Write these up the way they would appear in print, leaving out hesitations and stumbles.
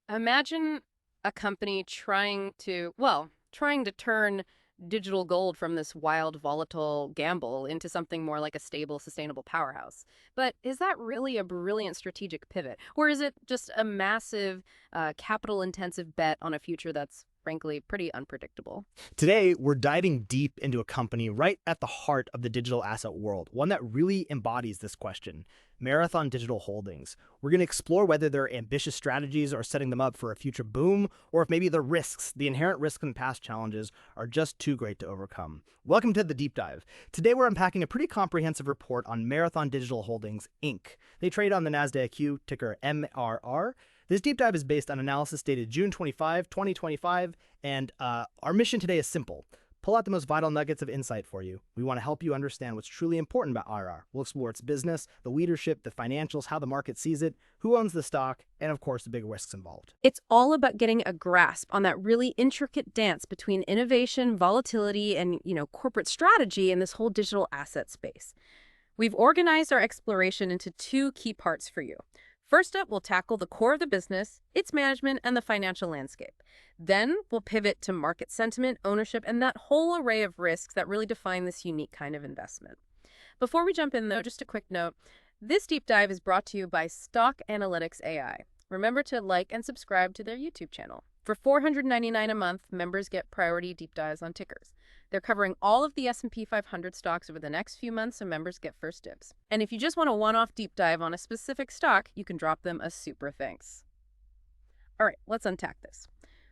Imagine a company trying to turn digital gold from this wild, volatile gamble into something more like a stable, sustainable powerhouse. But is that really a brilliant strategic pivot? Or is it just a massive, capital intensive bet on a future that's, frankly, pretty unpredictable? Today, we're diving deep into a company right at the heart of the digital asset world, one that really embodies this question, Marathon Digital Holdings. We're going to explore whether their ambitious strategies are setting them up for a future boom, or if maybe the risks, the inherent risks and past challenges, are just too great to overcome. Welcome to the Deep Dive. Today, we're unpacking a pretty comprehensive report on Marathon Digital Holdings, Inc. They trade on the NASDAQ, ticker MRR. This deep dive is based on analysis dated June 25, 2025, and our mission today is simple. Pull out the most vital nuggets of insight for you. We want to help you understand what's truly important about IRR. We'll explore its business, the leadership, the financials, how the market sees it, who owns the stock, and of course, the big risks involved. It's all about getting a grasp on that really intricate dance between innovation, volatility, and, corporate strategy in this whole digital asset space. We've organized our exploration into two key parts for you. First up, we'll tackle the core of the business, its management, and the financial landscape. Then we'll pivot to market sentiment, ownership, and that whole array of risks that really define this unique kind of investment. Before we jump in, though, just a quick note. This deep dive is brought to you by Stock Analytics AI. Remember to like and subscribe to their YouTube channel. For $499 a month, members get priority deep dives on tickers. They're covering all of the S&P 500 stocks over the next few months, so members get first dibs. And if you just want a one-off deep dive on a specific stock, you can drop them a super thanks. All right, let's unpack this.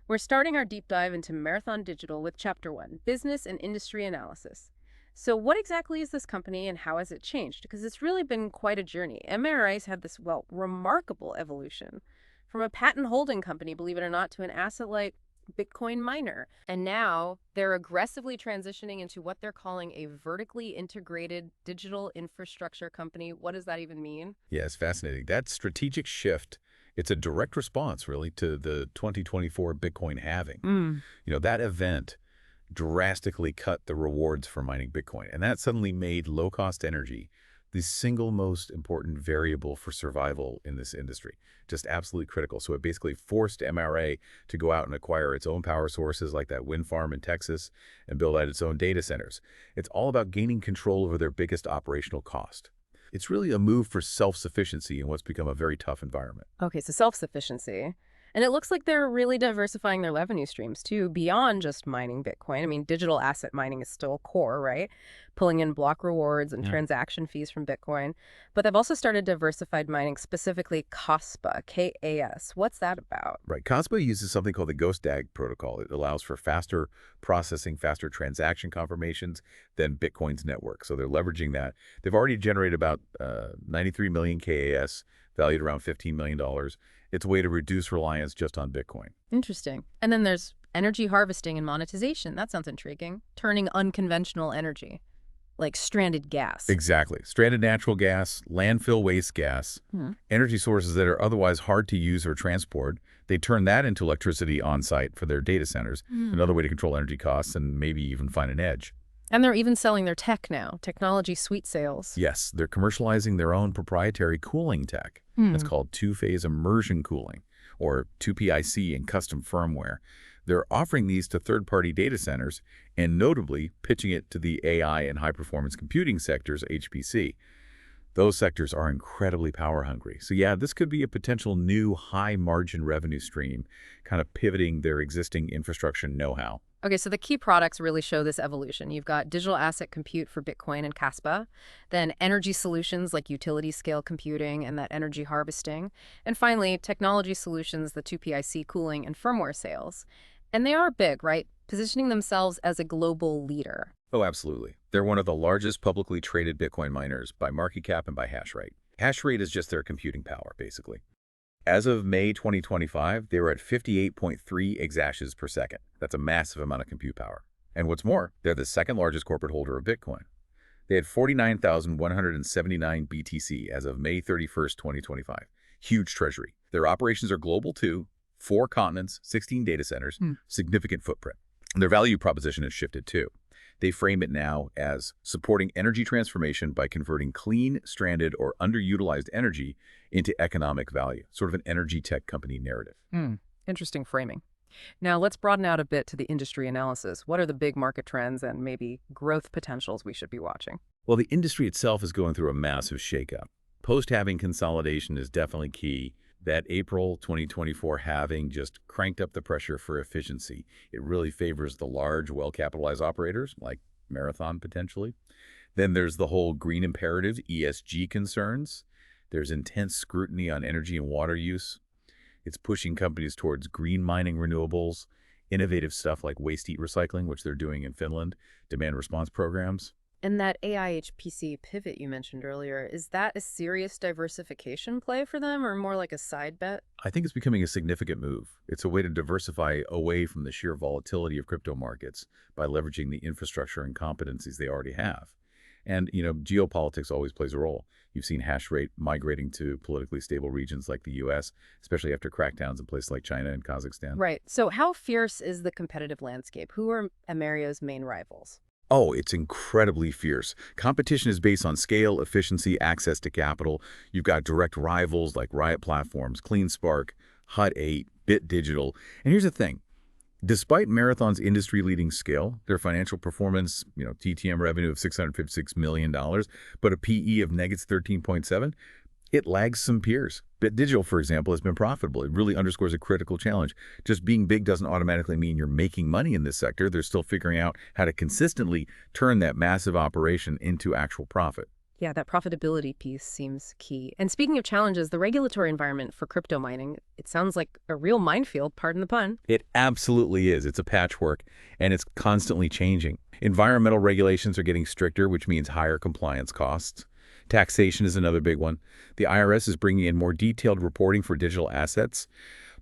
We're starting our deep dive into Marathon Digital with Chapter 1, Business and Industry Analysis. So what exactly is this company and how has it changed? Because it's really been quite a journey. MRI's had this, remarkable evolution from a patent holding company, believe it or not, to an asset-light Bitcoin miner. And now they're aggressively transitioning into what they're calling a vertically integrated digital infrastructure company. What does that even mean? Yeah, it's fascinating. That strategic shift, it's a direct response, really, to the 2024 Bitcoin halving. That event drastically cut the rewards for mining Bitcoin, and that suddenly made low-cost energy the single most important variable for survival in this industry. Just absolutely critical. So it basically forced MRA to go out and acquire its own power sources like that wind farm in Texas and build out its own data centers. It's all about gaining control over their biggest operational cost. It's really a move for self-sufficiency in what's become a very tough environment. Okay, so self-sufficiency. And it looks like they're really diversifying their revenue streams, too, beyond just mining Bitcoin. I mean, digital asset mining is still core, right? Pulling in block rewards and transaction fees from Bitcoin. But they've also started diversified mining, specifically KASPA, K-A-S. What's that about? Right. Kaspa uses something called the Ghost DAG protocol. It allows for faster processing, faster transaction confirmations than Bitcoin's network. So they're leveraging that. They've already generated about 93 million KAS, valued around $15 million. It's a way to reduce reliance just on Bitcoin. Interesting. And then there's energy harvesting and monetization. That sounds intriguing. Turning unconventional energy, like stranded gas. Exactly. Stranded natural gas, landfill waste gas, energy sources that are otherwise hard to use or transport. They turn that into electricity on site for their data centers, another way to control energy costs and maybe even find an edge. And they're even selling their tech now, technology suite sales. Yes, they're commercializing their own proprietary cooling tech. That's called two-phase immersion cooling, or 2PIC in custom firmware. They're offering these to third-party data centers and notably pitching it to the AI and high-performance computing sectors, HPC. Those sectors are incredibly power-hungry. So yeah, this could be a potential new high-margin revenue stream, kind of pivoting their existing infrastructure know-how. Okay, so the key products really show this evolution. You've got digital asset compute for Bitcoin and Kaspa, then energy solutions like utility scale computing and that energy harvesting, and finally, technology solutions, the 2PIC cooling and firmware sales. And they are big, right? Positioning themselves as a global leader. Oh, absolutely. They're one of the largest publicly traded Bitcoin miners by market cap and by hash rate. Hash rate is just their computing power, basically. As of May 2025, they were at 58.3 exahashes per second. That's a massive amount of compute power. And what's more, they're the second largest corporate holder of Bitcoin. They had 49,179 BTC as of May 31st, 2025. Huge treasury. Their operations are global too, 4 continents, 16 data centers, significant footprint. Their value proposition has shifted too. They frame it now as supporting energy transformation by converting clean, stranded, or underutilized energy into economic value, sort of an energy tech company narrative. Interesting framing. Now, let's broaden out a bit to the industry analysis. What are the big market trends and maybe growth potentials we should be watching? Well, the industry itself is going through a massive shakeup. Post-halving consolidation is definitely key. That April 2024 halving just cranked up the pressure for efficiency. It really favors the large, well-capitalized operators, like Marathon potentially. Then there's the whole green imperative, ESG concerns. There's intense scrutiny on energy and water use. It's pushing companies towards green mining renewables, innovative stuff like waste heat recycling, which they're doing in Finland, demand response programs. And that AI-HPC pivot you mentioned earlier, is that a serious diversification play for them or more like a side bet? I think it's becoming a significant move. It's a way to diversify away from the sheer volatility of crypto markets by leveraging the infrastructure and competencies they already have. And, geopolitics always plays a role. You've seen hash rate migrating to politically stable regions like the U.S., especially after crackdowns in places like China and Kazakhstan. Right. So how fierce is the competitive landscape? Who are Ameria's main rivals? Oh, it's incredibly fierce. Competition is based on scale, efficiency, access to capital. You've got direct rivals like Riot Platforms, CleanSpark, Hut 8, Bit Digital. And here's the thing. Despite Marathon's industry-leading scale, their financial performance, TTM revenue of $656 million, but a PE of negative 13.7, it lags some peers. Bit Digital, for example, has been profitable. It really underscores a critical challenge. Just being big doesn't automatically mean you're making money in this sector. They're still figuring out how to consistently turn that massive operation into actual profit. Yeah, that profitability piece seems key. And speaking of challenges, the regulatory environment for crypto mining, it sounds like a real minefield, pardon the pun. It absolutely is. It's a patchwork, and it's constantly changing. Environmental regulations are getting stricter, which means higher compliance costs. Taxation is another big one. The IRS is bringing in more detailed reporting for digital assets.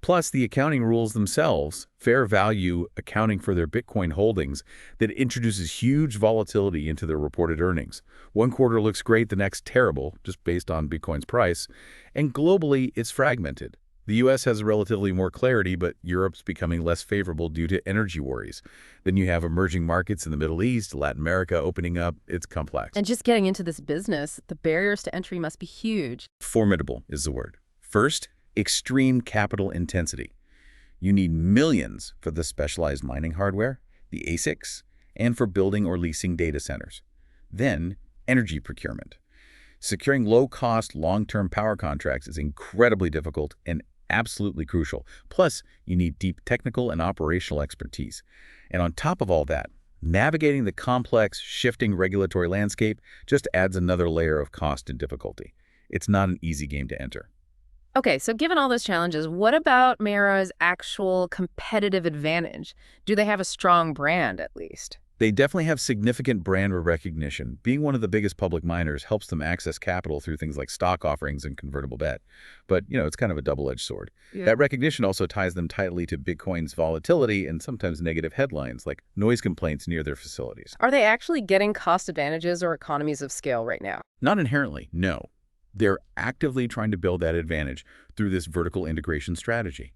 Plus, the accounting rules themselves, fair value accounting for their Bitcoin holdings, that introduces huge volatility into their reported earnings. One quarter looks great, the next terrible, just based on Bitcoin's price. And globally, it's fragmented. The U.S. has relatively more clarity, but Europe's becoming less favorable due to energy worries. Then you have emerging markets in the Middle East, Latin America opening up. It's complex. And just getting into this business, the barriers to entry must be huge. Formidable is the word. First, extreme capital intensity. You need millions for the specialized mining hardware, the ASICs, and for building or leasing data centers. Then, energy procurement. Securing low-cost, long-term power contracts is incredibly difficult and absolutely crucial. Plus, you need deep technical and operational expertise. And on top of all that, navigating the complex, shifting regulatory landscape just adds another layer of cost and difficulty. It's not an easy game to enter. Okay, so given all those challenges, what about Mara's actual competitive advantage? Do they have a strong brand, at least? They definitely have significant brand recognition. Being one of the biggest public miners helps them access capital through things like stock offerings and convertible debt. But, it's kind of a double-edged sword. Yeah. That recognition also ties them tightly to Bitcoin's volatility and sometimes negative headlines, like noise complaints near their facilities. Are they actually getting cost advantages or economies of scale right now? Not inherently, no. They're actively trying to build that advantage through this vertical integration strategy.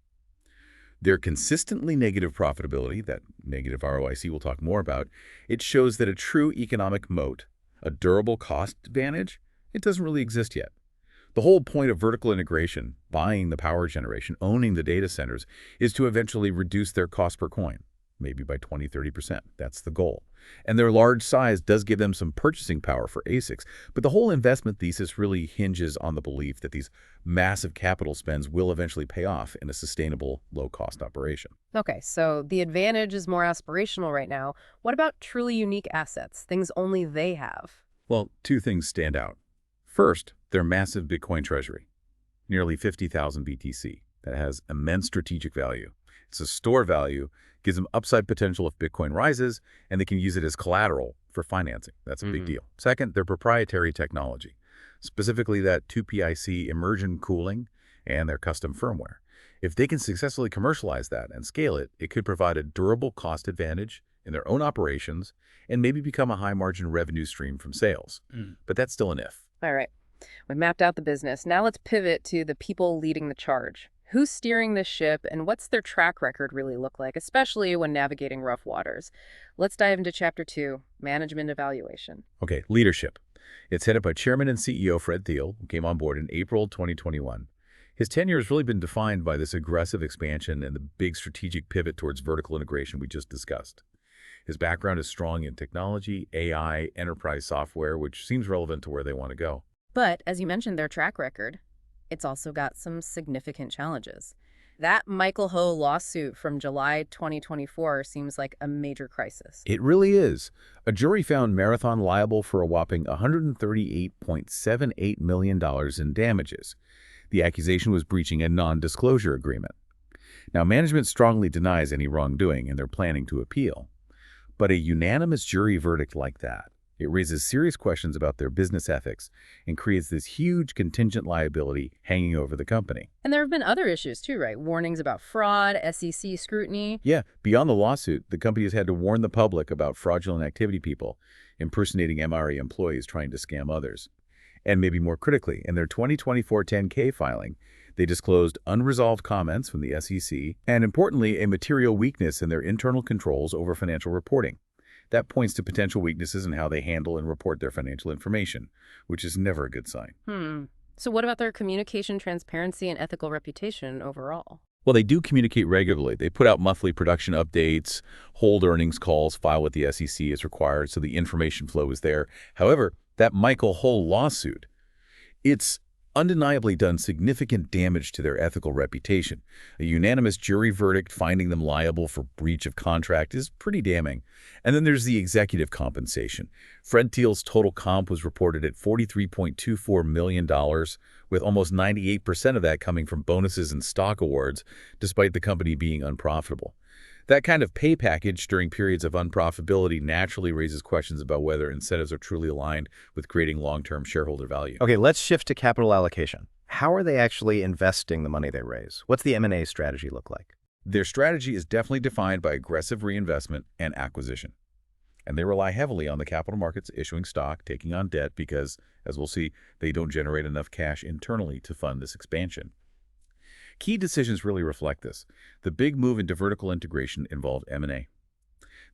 Their consistently negative profitability, that negative ROIC we'll talk more about, it shows that a true economic moat, a durable cost advantage, it doesn't really exist yet. The whole point of vertical integration, buying the power generation, owning the data centers, is to eventually reduce their cost per coin, maybe by 20–30%. That's the goal. And their large size does give them some purchasing power for ASICs, but the whole investment thesis really hinges on the belief that these massive capital spends will eventually pay off in a sustainable, low-cost operation. Okay, so the advantage is more aspirational right now. What about truly unique assets, things only they have? Well, two things stand out. First, their massive Bitcoin treasury, nearly 50,000 BTC, that has immense strategic value. It's a store value, gives them upside potential if Bitcoin rises, and they can use it as collateral for financing. That's a big deal. Second, their proprietary technology, specifically that 2PIC immersion cooling and their custom firmware. If they can successfully commercialize that and scale it, it could provide a durable cost advantage in their own operations and maybe become a high-margin revenue stream from sales. But that's still an if. All right, we've mapped out the business. Now let's pivot to the people leading the charge. Who's steering this ship, and what's their track record really look like, especially when navigating rough waters? Let's dive into Chapter 2, Management Evaluation. Okay, leadership. It's headed by Chairman and CEO Fred Thiel, who came on board in April 2021. His tenure has really been defined by this aggressive expansion and the big strategic pivot towards vertical integration we just discussed. His background is strong in technology, AI, enterprise software, which seems relevant to where they want to go. But, as you mentioned, their track record, it's also got some significant challenges. That Michael Ho lawsuit from July 2024 seems like a major crisis. It really is. A jury found Marathon liable for a whopping $138.78 million in damages. The accusation was breaching a non-disclosure agreement. Now, management strongly denies any wrongdoing, and they're planning to appeal. But a unanimous jury verdict like that, it raises serious questions about their business ethics and creates this huge contingent liability hanging over the company. And there have been other issues too, right? Warnings about fraud, SEC scrutiny. Yeah, beyond the lawsuit, the company has had to warn the public about fraudulent activity people, impersonating MRE employees trying to scam others. And maybe more critically, in their 2024 10-K filing, they disclosed unresolved comments from the SEC and, importantly, a material weakness in their internal controls over financial reporting. That points to potential weaknesses in how they handle and report their financial information, which is never a good sign. So what about their communication, transparency, and ethical reputation overall? Well, they do communicate regularly. They put out monthly production updates, hold earnings calls, file with the SEC as required, so the information flow is there. However, that Michael Ho lawsuit, it's undeniably done significant damage to their ethical reputation. A unanimous jury verdict finding them liable for breach of contract is pretty damning. And then there's the executive compensation. Fred Thiel's total comp was reported at $43.24 million, with almost 98% of that coming from bonuses and stock awards, despite the company being unprofitable. That kind of pay package during periods of unprofitability naturally raises questions about whether incentives are truly aligned with creating long-term shareholder value. Okay, let's shift to capital allocation. How are they actually investing the money they raise? What's the M&A strategy look like? Their strategy is definitely defined by aggressive reinvestment and acquisition. And they rely heavily on the capital markets issuing stock, taking on debt because, as we'll see, they don't generate enough cash internally to fund this expansion. Key decisions really reflect this. The big move into vertical integration involved M&A.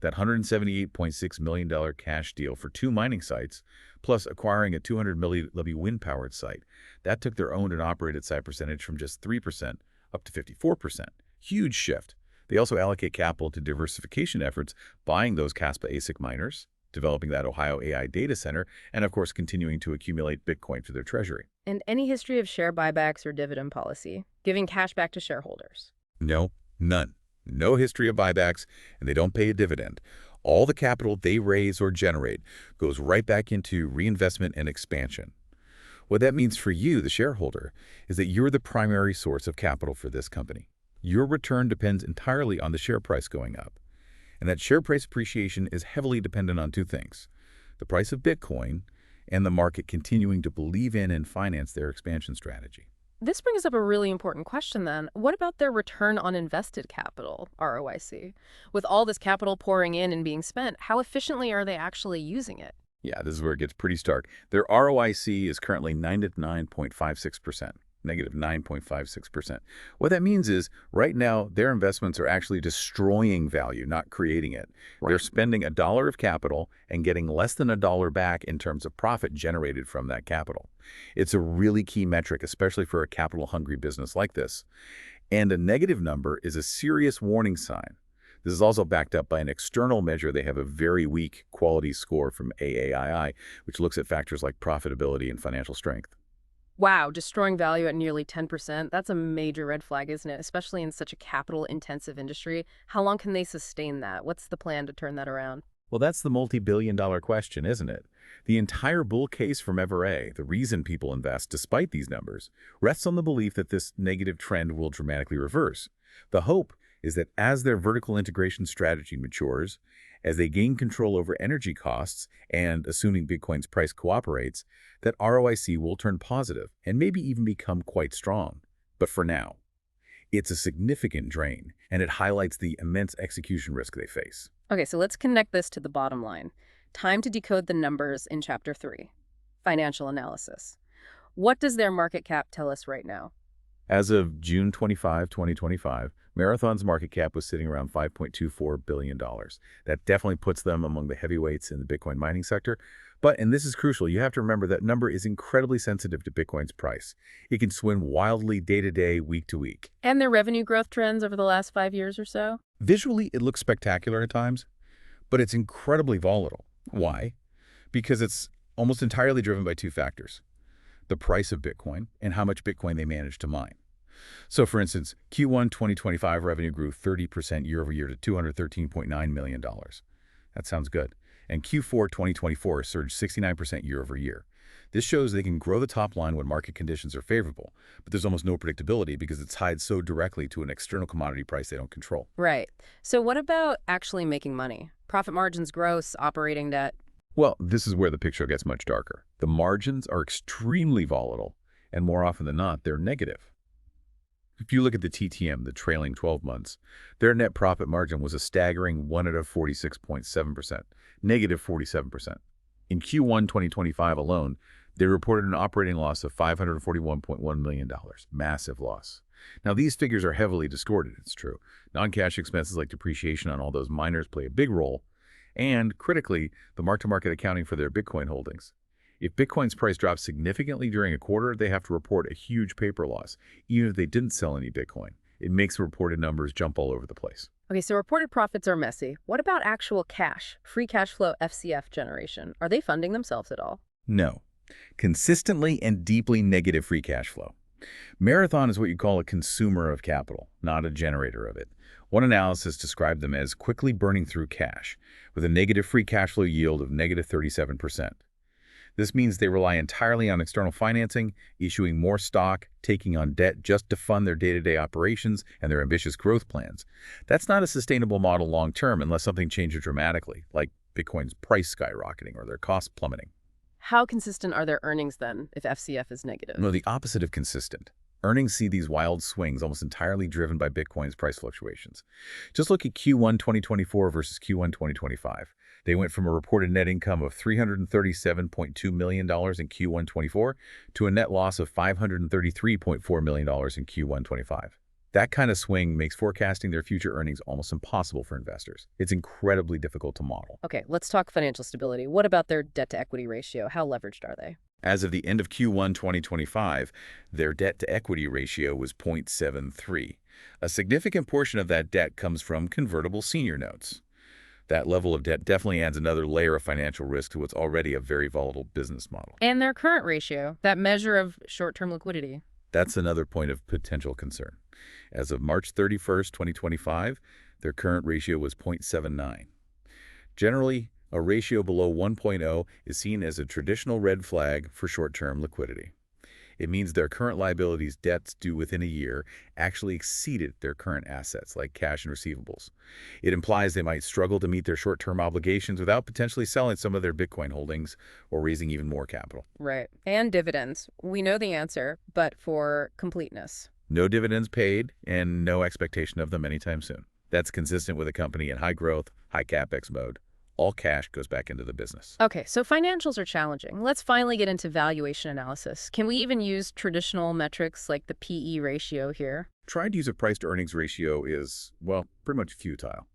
That $178.6 million cash deal for 2 mining sites, plus acquiring a 200 milliLB wind-powered site, that took their owned and operated site percentage from just 3% up to 54%. Huge shift. They also allocate capital to diversification efforts, buying those Caspa ASIC miners, developing that Ohio AI data center, and of course continuing to accumulate Bitcoin for their treasury. And any history of share buybacks or dividend policy, giving cash back to shareholders? No, none. No history of buybacks, and they don't pay a dividend. All the capital they raise or generate goes right back into reinvestment and expansion. What that means for you, the shareholder, is that you're the primary source of capital for this company. Your return depends entirely on the share price going up. And that share price appreciation is heavily dependent on 2 things: the price of Bitcoin and the market continuing to believe in and finance their expansion strategy. This brings up a really important question then. What about their return on invested capital, ROIC? With all this capital pouring in and being spent, how efficiently are they actually using it? Yeah, this is where it gets pretty stark. Their ROIC is currently -9.56%. Negative 9.56%. What that means is, right now, their investments are actually destroying value, not creating it. Right. They're spending $1 of capital and getting less than $1 back in terms of profit generated from that capital. It's a really key metric, especially for a capital-hungry business like this. And a negative number is a serious warning sign. This is also backed up by an external measure. They have a very weak quality score from AAII, which looks at factors like profitability and financial strength. Wow, destroying value at nearly 10%. That's a major red flag, isn't it? Especially in such a capital-intensive industry. How long can they sustain that? What's the plan to turn that around? Well, that's the multi-billion-dollar question, isn't it? The entire bull case from Everett, the reason people invest despite these numbers, rests on the belief that this negative trend will dramatically reverse. The hope is that as their vertical integration strategy matures, as they gain control over energy costs, and assuming Bitcoin's price cooperates, that ROIC will turn positive and maybe even become quite strong. But for now, it's a significant drain, and it highlights the immense execution risk they face. Okay, so let's connect this to the bottom line. Time to decode the numbers in Chapter 3, financial analysis. What does their market cap tell us right now? As of June 25, 2025, Marathon's market cap was sitting around $5.24 billion. That definitely puts them among the heavyweights in the Bitcoin mining sector. But, and this is crucial, you have to remember that number is incredibly sensitive to Bitcoin's price. It can swing wildly day to day, week to week. And their revenue growth trends over the last 5 years or so? Visually, it looks spectacular at times, but it's incredibly volatile. Why? Because it's almost entirely driven by two factors: the price of Bitcoin and how much Bitcoin they manage to mine. So, for instance, Q1 2025 revenue grew 30% year over year to $213.9 million. That sounds good. And Q4 2024 surged 69% year over year. This shows they can grow the top line when market conditions are favorable, but there's almost no predictability because it's tied so directly to an external commodity price they don't control. Right. So what about actually making money? Profit margins, gross, operating debt? Well, this is where the picture gets much darker. The margins are extremely volatile, and more often than not, they're negative. If you look at the TTM, the trailing 12 months, their net profit margin was a staggering 1 out of 46.7%, negative 47%. In Q1 2025 alone, they reported an operating loss of $541.1 million, massive loss. Now, these figures are heavily distorted, it's true. Non-cash expenses like depreciation on all those miners play a big role, and, critically, the mark-to-market accounting for their Bitcoin holdings. If Bitcoin's price drops significantly during a quarter, they have to report a huge paper loss, even if they didn't sell any Bitcoin. It makes the reported numbers jump all over the place. Okay, so reported profits are messy. What about actual cash, free cash flow, FCF generation? Are they funding themselves at all? No. Consistently and deeply negative free cash flow. Marathon is what you call a consumer of capital, not a generator of it. One analysis described them as quickly burning through cash, with a negative free cash flow yield of negative 37%. This means they rely entirely on external financing, issuing more stock, taking on debt just to fund their day-to-day operations and their ambitious growth plans. That's not a sustainable model long-term unless something changes dramatically, like Bitcoin's price skyrocketing or their costs plummeting. How consistent are their earnings then, if FCF is negative? No, the opposite of consistent. Earnings see these wild swings almost entirely driven by Bitcoin's price fluctuations. Just look at Q1 2024 versus Q1 2025. They went from a reported net income of $337.2 million in Q1 24 to a net loss of $533.4 million in Q1 25. That kind of swing makes forecasting their future earnings almost impossible for investors. It's incredibly difficult to model. Okay, let's talk financial stability. What about their debt-to-equity ratio? How leveraged are they? As of the end of Q1 2025, their debt-to-equity ratio was 0.73. A significant portion of that debt comes from convertible senior notes. That level of debt definitely adds another layer of financial risk to what's already a very volatile business model. And their current ratio, that measure of short-term liquidity. That's another point of potential concern. As of March 31st, 2025, their current ratio was 0.79. Generally, a ratio below 1.0 is seen as a traditional red flag for short-term liquidity. It means their current liabilities debts due within a year actually exceeded their current assets, like cash and receivables. It implies they might struggle to meet their short-term obligations without potentially selling some of their Bitcoin holdings or raising even more capital. Right. And dividends. We know the answer, but for completeness. No dividends paid and no expectation of them anytime soon. That's consistent with a company in high growth, high capex mode. All cash goes back into the business. Okay, so financials are challenging. Let's finally get into valuation analysis. Can we even use traditional metrics like the PE ratio here? Trying to use a price-to-earnings ratio is, well, pretty much futile.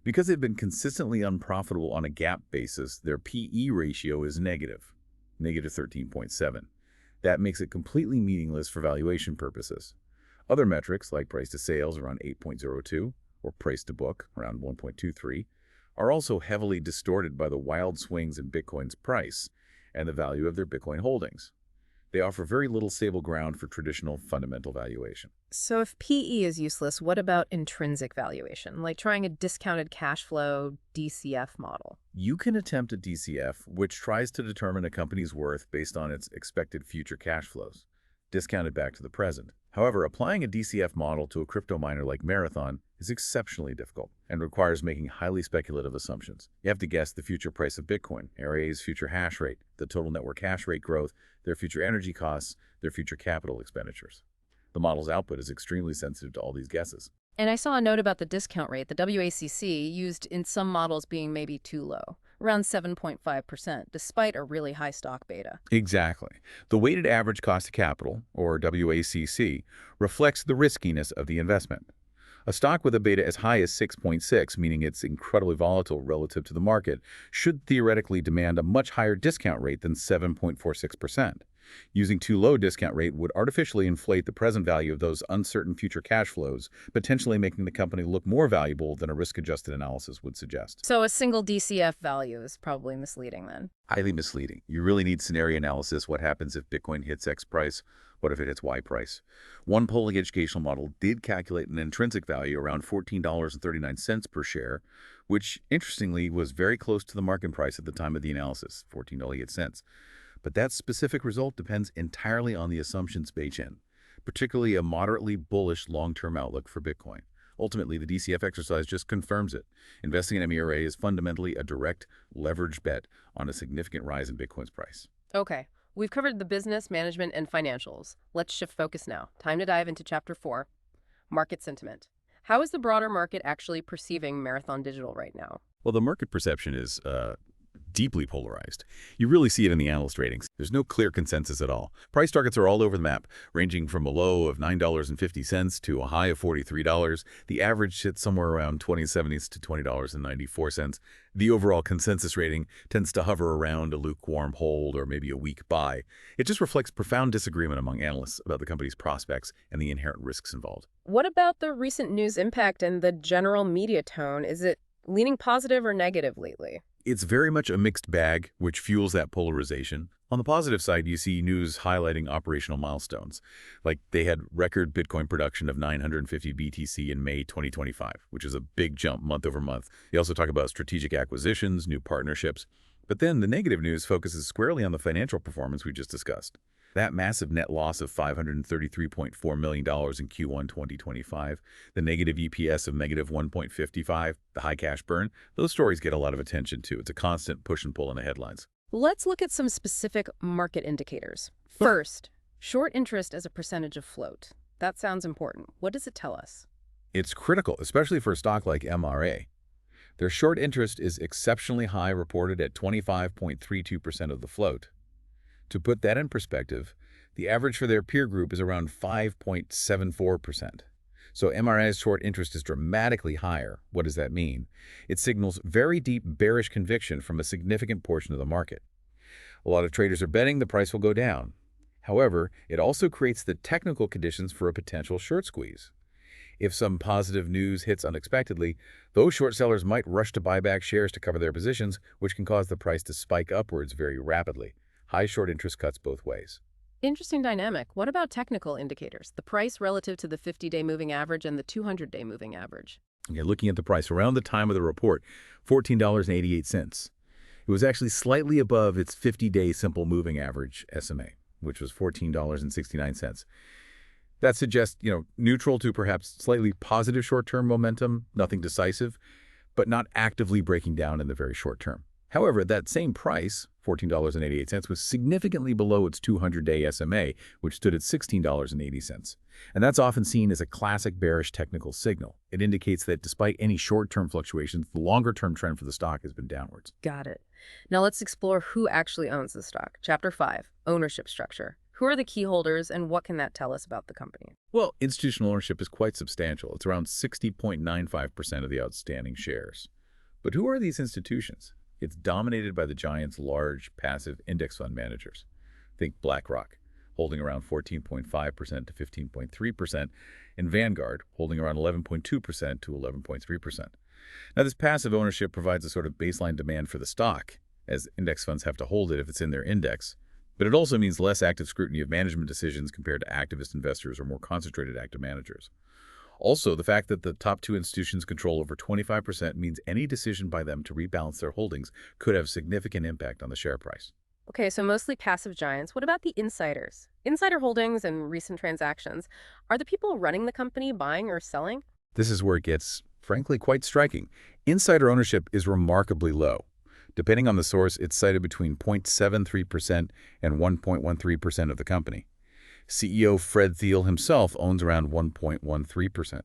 Because they've been consistently unprofitable on a GAAP basis, their PE ratio is negative 13.7. That makes it completely meaningless for valuation purposes. Other metrics, like price to sales around 8.02 or price to book around 1.23, are also heavily distorted by the wild swings in Bitcoin's price and the value of their Bitcoin holdings. They offer very little stable ground for traditional fundamental valuation. So if PE is useless, what about intrinsic valuation, like trying a discounted cash flow DCF model? You can attempt a DCF, which tries to determine a company's worth based on its expected future cash flows, discounted back to the present. However, applying a DCF model to a crypto miner like Marathon is exceptionally difficult and requires making highly speculative assumptions. You have to guess the future price of Bitcoin, RA's future hash rate, the total network hash rate growth, their future energy costs, their future capital expenditures. The model's output is extremely sensitive to all these guesses. And I saw a note about the discount rate, the WACC, used in some models being maybe too low. around 7.5%, despite a really high stock beta. Exactly. The weighted average cost of capital, or WACC, reflects the riskiness of the investment. A stock with a beta as high as 6.6, meaning it's incredibly volatile relative to the market, should theoretically demand a much higher discount rate than 7.46%. Using too low a discount rate would artificially inflate the present value of those uncertain future cash flows, potentially making the company look more valuable than a risk-adjusted analysis would suggest. So a single DCF value is probably misleading then. Highly misleading. You really need scenario analysis. What happens if Bitcoin hits X price? What if it hits Y price? One polling educational model did calculate an intrinsic value around $14.39 per share, which interestingly was very close to the market price at the time of the analysis, $14.08. But that specific result depends entirely on the assumptions baked in, particularly a moderately bullish long-term outlook for Bitcoin. Ultimately, the DCF exercise just confirms it. Investing in MERA is fundamentally a direct, leveraged bet on a significant rise in Bitcoin's price. Okay, we've covered the business, management, and financials. Let's shift focus now. Time to dive into Chapter 4, Market Sentiment. How is the broader market actually perceiving Marathon Digital right now? Well, the market perception is deeply polarized. You really see it in the analyst ratings. There's no clear consensus at all. Price targets are all over the map, ranging from a low of $9.50 to a high of $43. The average sits somewhere around $20.70 to $20.94. The overall consensus rating tends to hover around a lukewarm hold or maybe a weak buy. It just reflects profound disagreement among analysts about the company's prospects and the inherent risks involved. What about the recent news impact and the general media tone? Is it leaning positive or negative lately? It's very much a mixed bag, which fuels that polarization. On the positive side, you see news highlighting operational milestones, like they had record Bitcoin production of 950 BTC in May 2025, which is a big jump month over month. They also talk about strategic acquisitions, new partnerships. But then the negative news focuses squarely on the financial performance we just discussed. That massive net loss of $533.4 million in Q1 2025, the negative EPS of negative 1.55, the high cash burn, those stories get a lot of attention too. It's a constant push and pull in the headlines. Let's look at some specific market indicators. First, short interest as a percentage of float. That sounds important. What does it tell us? It's critical, especially for a stock like MRA. Their short interest is exceptionally high, reported at 25.32% of the float. To put that in perspective, the average for their peer group is around 5.74%. So MRA's short interest is dramatically higher. What does that mean? It signals very deep bearish conviction from a significant portion of the market. A lot of traders are betting the price will go down. However, it also creates the technical conditions for a potential short squeeze. If some positive news hits unexpectedly, those short sellers might rush to buy back shares to cover their positions, which can cause the price to spike upwards very rapidly. High short interest cuts both ways. Interesting dynamic. What about technical indicators? The price relative to the 50-day moving average and the 200-day moving average. Okay, looking at the price around the time of the report, $14.88. It was actually slightly above its 50-day simple moving average SMA, which was $14.69. That suggests, neutral to perhaps slightly positive short-term momentum, nothing decisive, but not actively breaking down in the very short term. However, that same price, $14.88, was significantly below its 200-day SMA, which stood at $16.80. And that's often seen as a classic bearish technical signal. It indicates that despite any short-term fluctuations, the longer-term trend for the stock has been downwards. Got it. Now let's explore who actually owns the stock. Chapter 5, Ownership Structure. Who are the key holders and what can that tell us about the company? Well, institutional ownership is quite substantial. It's around 60.95% of the outstanding shares. But who are these institutions? It's dominated by the giant's large, passive index fund managers. Think BlackRock, holding around 14.5% to 15.3%, and Vanguard, holding around 11.2% to 11.3%. Now, this passive ownership provides a sort of baseline demand for the stock, as index funds have to hold it if it's in their index. But it also means less active scrutiny of management decisions compared to activist investors or more concentrated active managers. Also, the fact that the top two institutions control over 25% means any decision by them to rebalance their holdings could have significant impact on the share price. Okay, so mostly passive giants. What about the insiders? Insider holdings and recent transactions. Are the people running the company buying or selling? This is where it gets, frankly, quite striking. Insider ownership is remarkably low. Depending on the source, it's cited between 0.73% and 1.13% of the company. CEO Fred Thiel himself owns around 1.13%.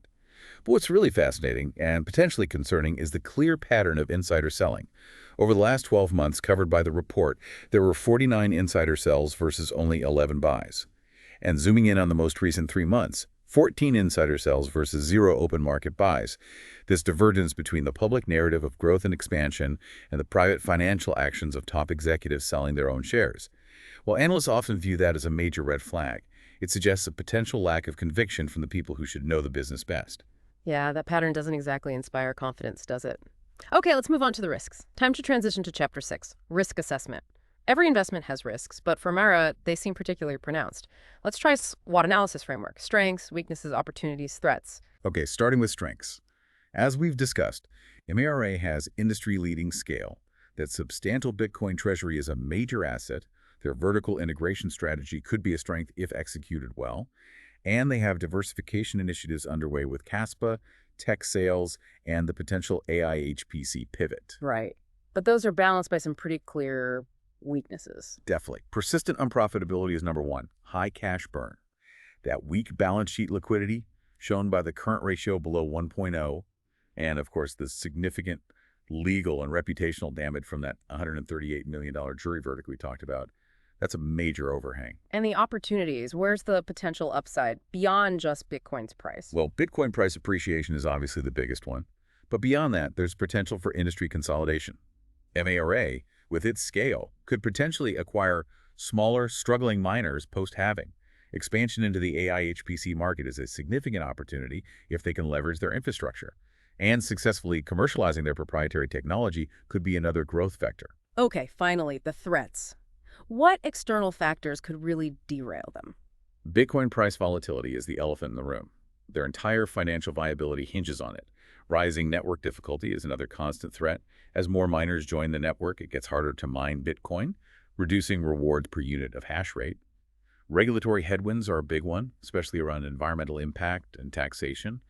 But what's really fascinating and potentially concerning is the clear pattern of insider selling. Over the last 12 months covered by the report, there were 49 insider sells versus only 11 buys. And zooming in on the most recent 3 months, 14 insider sells versus 0 open market buys. This divergence between the public narrative of growth and expansion and the private financial actions of top executives selling their own shares. While analysts often view that as a major red flag, it suggests a potential lack of conviction from the people who should know the business best. Yeah, that pattern doesn't exactly inspire confidence, does it? Okay, let's move on to the risks. Time to transition to Chapter 6, risk assessment. Every investment has risks, but for Mara, they seem particularly pronounced. Let's try SWOT analysis framework: strengths, weaknesses, opportunities, threats. Okay, starting with strengths. As we've discussed, MARA has industry-leading scale, that substantial Bitcoin treasury is a major asset, their vertical integration strategy could be a strength if executed well, and they have diversification initiatives underway with CASPA, tech sales, and the potential AI-HPC pivot. Right. But those are balanced by some pretty clear weaknesses. Definitely. Persistent unprofitability is number one, high cash burn. That weak balance sheet liquidity, shown by the current ratio below 1.0, and of course the significant legal and reputational damage from that $138 million jury verdict we talked about, that's a major overhang. And the opportunities, where's the potential upside beyond just Bitcoin's price? Well, Bitcoin price appreciation is obviously the biggest one. But beyond that, there's potential for industry consolidation. MARA, with its scale, could potentially acquire smaller, struggling miners post-halving. Expansion into the AI-HPC market is a significant opportunity if they can leverage their infrastructure. And successfully commercializing their proprietary technology could be another growth vector. Okay, finally, the threats. What external factors could really derail them? Bitcoin price volatility is the elephant in the room. Their entire financial viability hinges on it. Rising network difficulty is another constant threat. As more miners join the network, it gets harder to mine Bitcoin, reducing rewards per unit of hash rate. Regulatory headwinds are a big one, especially around environmental impact and taxation.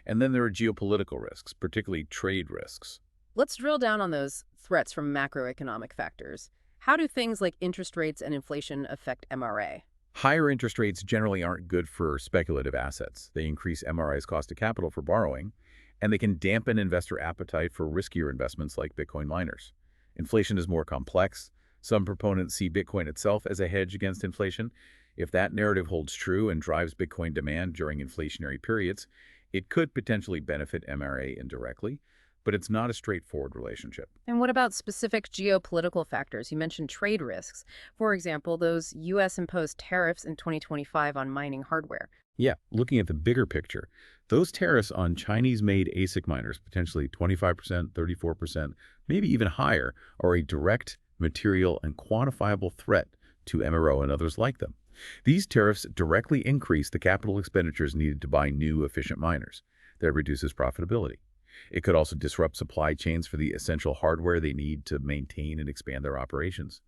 And then there are geopolitical risks, particularly trade risks. Let's drill down on those threats from macroeconomic factors. How do things like interest rates and inflation affect MRA? Higher interest rates generally aren't good for speculative assets. They increase MRA's cost of capital for borrowing, and they can dampen investor appetite for riskier investments like Bitcoin miners. Inflation is more complex. Some proponents see Bitcoin itself as a hedge against inflation. If that narrative holds true and drives Bitcoin demand during inflationary periods, it could potentially benefit MRA indirectly, but it's not a straightforward relationship. And what about specific geopolitical factors? You mentioned trade risks. For example, those U.S. imposed tariffs in 2025 on mining hardware. Yeah, looking at the bigger picture, those tariffs on Chinese-made ASIC miners, potentially 25%, 34%, maybe even higher, are a direct, material, and quantifiable threat to MRO and others like them. These tariffs directly increase the capital expenditures needed to buy new, efficient miners. That reduces profitability. It could also disrupt supply chains for the essential hardware they need to maintain and expand their operations.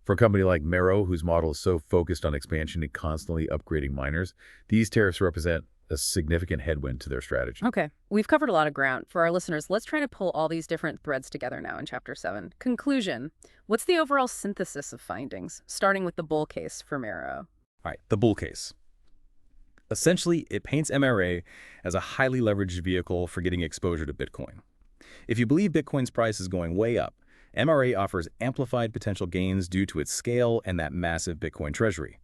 For a company like Mero, whose model is so focused on expansion and constantly upgrading miners, these tariffs represent a significant headwind to their strategy. Okay, we've covered a lot of ground. For our listeners, let's try to pull all these different threads together now in Chapter 7. Conclusion. What's the overall synthesis of findings, starting with the bull case for Mero? All right, the bull case. Essentially, it paints MRA as a highly leveraged vehicle for getting exposure to Bitcoin. If you believe Bitcoin's price is going way up, MRA offers amplified potential gains due to its scale and that massive Bitcoin treasury.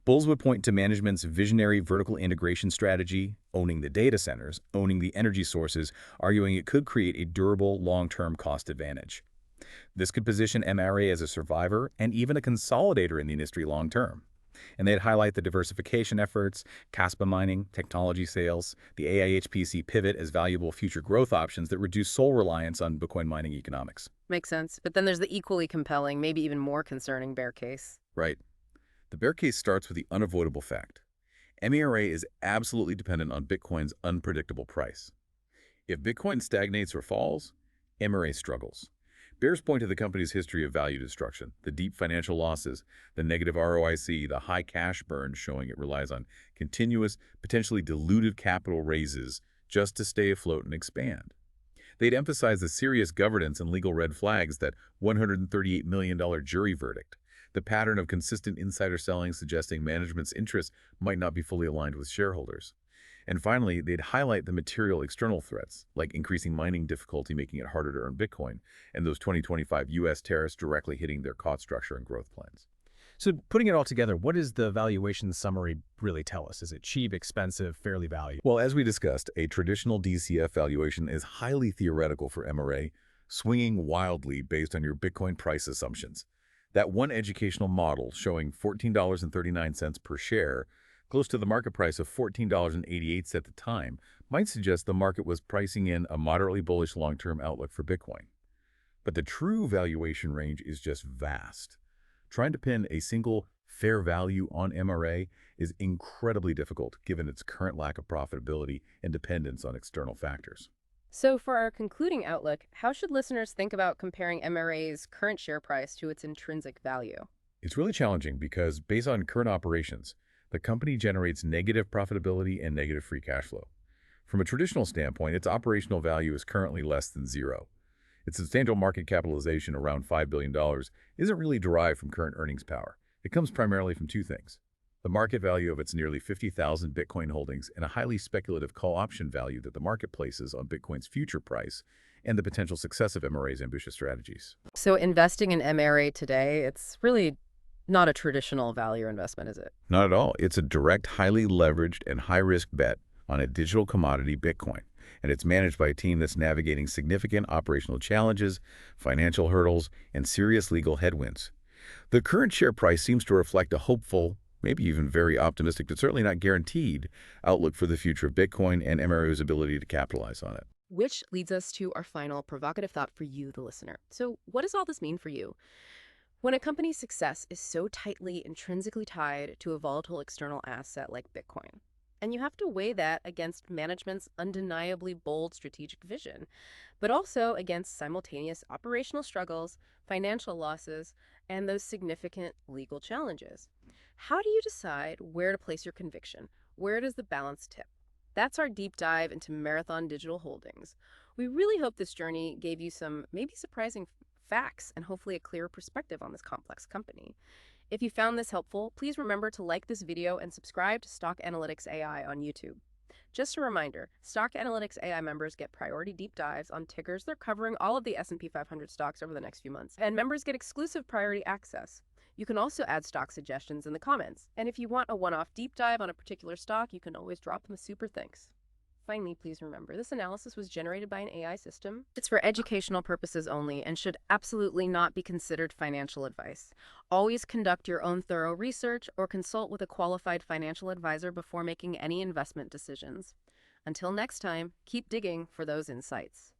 Bulls would point to management's visionary vertical integration strategy, owning the data centers, owning the energy sources, arguing it could create a durable, long-term cost advantage. This could position MRA as a survivor and even a consolidator in the industry long-term. And they'd highlight the diversification efforts, CASPA mining, technology sales, the AI-HPC pivot as valuable future growth options that reduce sole reliance on Bitcoin mining economics. Makes sense. But then there's the equally compelling, maybe even more concerning bear case. Right. The bear case starts with the unavoidable fact. MARA is absolutely dependent on Bitcoin's unpredictable price. If Bitcoin stagnates or falls, MARA struggles. Bears point to the company's history of value destruction, the deep financial losses, the negative ROIC, the high cash burn showing it relies on continuous, potentially dilutive capital raises just to stay afloat and expand. They'd emphasize the serious governance and legal red flags, that $138 million jury verdict, the pattern of consistent insider selling suggesting management's interests might not be fully aligned with shareholders. And finally, they'd highlight the material external threats, like increasing mining difficulty, making it harder to earn Bitcoin, and those 2025 U.S. tariffs directly hitting their cost structure and growth plans. So putting it all together, what does the valuation summary really tell us? Is it cheap, expensive, fairly valued? Well, as we discussed, a traditional DCF valuation is highly theoretical for MRA, swinging wildly based on your Bitcoin price assumptions. That one educational model showing $14.39 per share, close to the market price of $14.88 at the time, might suggest the market was pricing in a moderately bullish long-term outlook for Bitcoin. But the true valuation range is just vast. Trying to pin a single fair value on MRA is incredibly difficult given its current lack of profitability and dependence on external factors. So for our concluding outlook, how should listeners think about comparing MRA's current share price to its intrinsic value? It's really challenging because based on current operations, the company generates negative profitability and negative free cash flow. From a traditional standpoint, its operational value is currently less than zero. Its substantial market capitalization, around $5 billion, isn't really derived from current earnings power. It comes primarily from two things: the market value of its nearly 50,000 Bitcoin holdings and a highly speculative call option value that the market places on Bitcoin's future price, and the potential success of MRA's ambitious strategies. So investing in MRA today, it's really not a traditional value investment, is it? Not at all. It's a direct, highly leveraged, and high-risk bet on a digital commodity, Bitcoin. And it's managed by a team that's navigating significant operational challenges, financial hurdles, and serious legal headwinds. The current share price seems to reflect a hopeful, maybe even very optimistic, but certainly not guaranteed, outlook for the future of Bitcoin and MRO's ability to capitalize on it. Which leads us to our final provocative thought for you, the listener. So what does all this mean for you? When a company's success is so tightly intrinsically tied to a volatile external asset like Bitcoin, and you have to weigh that against management's undeniably bold strategic vision, but also against simultaneous operational struggles, financial losses, and those significant legal challenges. How do you decide where to place your conviction? Where does the balance tip? That's our deep dive into Marathon Digital Holdings. We really hope this journey gave you some maybe surprising facts and hopefully a clearer perspective on this complex company. If you found this helpful, please remember to like this video and subscribe to Stock Analytics AI on YouTube. Just a reminder, Stock Analytics AI members get priority deep dives on tickers. They're covering all of the S&P 500 stocks over the next few months, and members get exclusive priority access. You can also add stock suggestions in the comments, and if you want a one-off deep dive on a particular stock, you can always drop them a super thanks. Finally, please remember, this analysis was generated by an AI system. It's for educational purposes only and should absolutely not be considered financial advice. Always conduct your own thorough research or consult with a qualified financial advisor before making any investment decisions. Until next time, keep digging for those insights.